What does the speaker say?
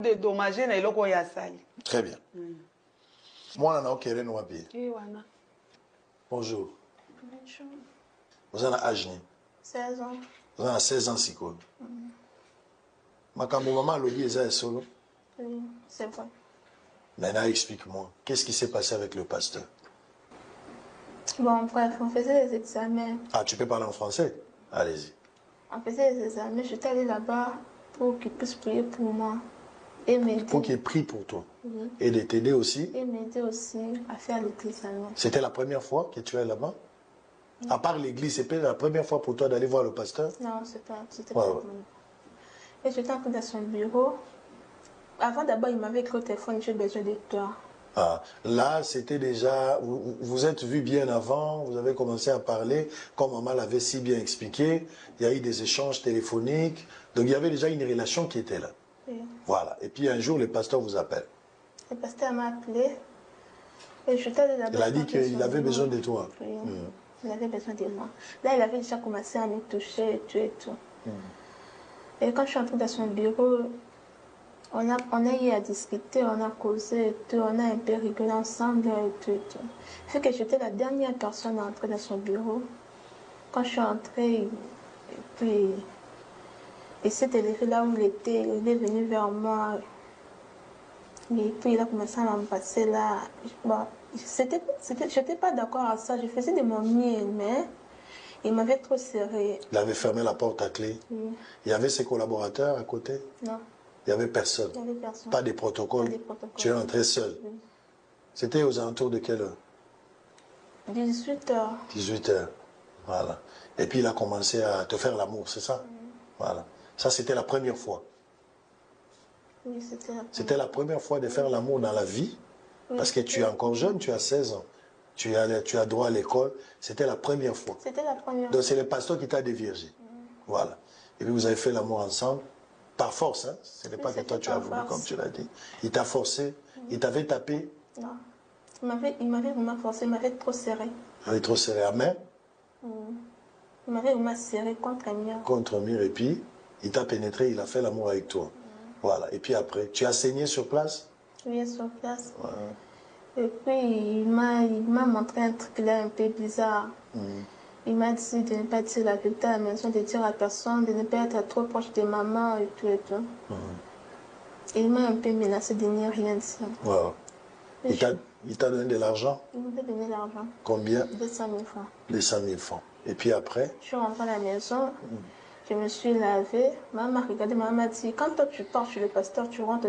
dédommagé na eloko ya sali. Très bien. Moi, on a okéré nous habiller. Bonjour. Bonjour. Vous avez un âge? 16 ans. Vous avez 16 ans, si quoi? Makambo maman lobby est solo. Oui, c'est vrai. Maintenant, explique-moi, qu'est-ce qui s'est passé avec le pasteur? Bon, bref, on faisait les examens. Ah, tu peux parler en français? Allez-y. On faisait les examens. J'étais allée là-bas pour qu'il puisse prier pour moi. Et m'aider. Pour qu'il prie pour toi. Oui. Et de t'aider aussi. Et m'aider aussi à faire l'examen. C'était la première fois que tu es là-bas? À part l'église, c'était la première fois pour toi d'aller voir le pasteur? Non, c'était pas la première. Et j'étais entrée dans son bureau. Avant d'abord, il m'avait écrit au téléphone, j'ai besoin de toi. Ah, là, c'était déjà, vous êtes vu bien avant, vous avez commencé à parler, comme maman l'avait si bien expliqué, il y a eu des échanges téléphoniques, donc il y avait déjà une relation qui était là. Oui. Voilà, et puis un jour, le pasteur vous appelle. Le pasteur m'a appelé, et j'étais allée là-bas. Il a dit qu'il avait besoin de toi. Oui, il avait besoin de moi. Là, il avait déjà commencé à me toucher et tout et tout. Et quand je suis entrée dans son bureau, on a eu à discuter, on a causé et tout, on a un peu rigolé ensemble et tout et tout. Fait que j'étais la dernière personne à entrer dans son bureau. Quand je suis entrée, et puis il s'est élevé là où il était, il est venu vers moi. Et puis il a commencé à m'embrasser là. Bon, j'étais pas d'accord à ça, je faisais de mon mieux, mais il m'avait trop serré. Il avait fermé la porte à clé. Oui. Il y avait ses collaborateurs à côté? Non. Il n'y avait personne. Il n'y avait personne. Pas de protocole. Pas de protocole. Tu es entré seul. Oui. C'était aux alentours de quelle heure? 18h. 18h. Voilà. Et puis il a commencé à te faire l'amour, c'est ça? Voilà. Ça, c'était la première fois. Oui, c'était la première. C'était la première fois de faire l'amour dans la vie. Oui, parce que tu es encore jeune, tu as 16 ans. Tu as droit à l'école. C'était la première fois. C'était la première Donc c'est le pasteur qui t'a déviergé. Voilà. Et puis vous avez fait l'amour ensemble. Par force, hein? Ce n'est pas que toi tu as voulu, comme tu l'as dit. Il t'a forcé, il t'avait tapé. Non. Il m'avait vraiment forcé, il m'avait trop serré. Il avait trop serré la main. Il m'avait vraiment serré contre un mur. Contre un mur, et puis il t'a pénétré, il a fait l'amour avec toi. Voilà. Et puis après, tu as saigné sur place? Oui, sur place. Ouais. Et puis il m'a montré un truc là un peu bizarre. Il m'a dit de ne pas dire la vérité à la maison, de dire à personne, de ne pas être trop proche de maman et tout et tout. Et il m'a un peu menacé de n'y rien dire. Wow. Il t'a donné de l'argent? Il m'a donné de l'argent. Combien? 200 000 francs. 200 000 francs. Et puis après? Je suis rentrée à la maison, je me suis lavée. Maman m'a regardé, maman m'a dit, quand toi tu pars chez le pasteur, tu rentres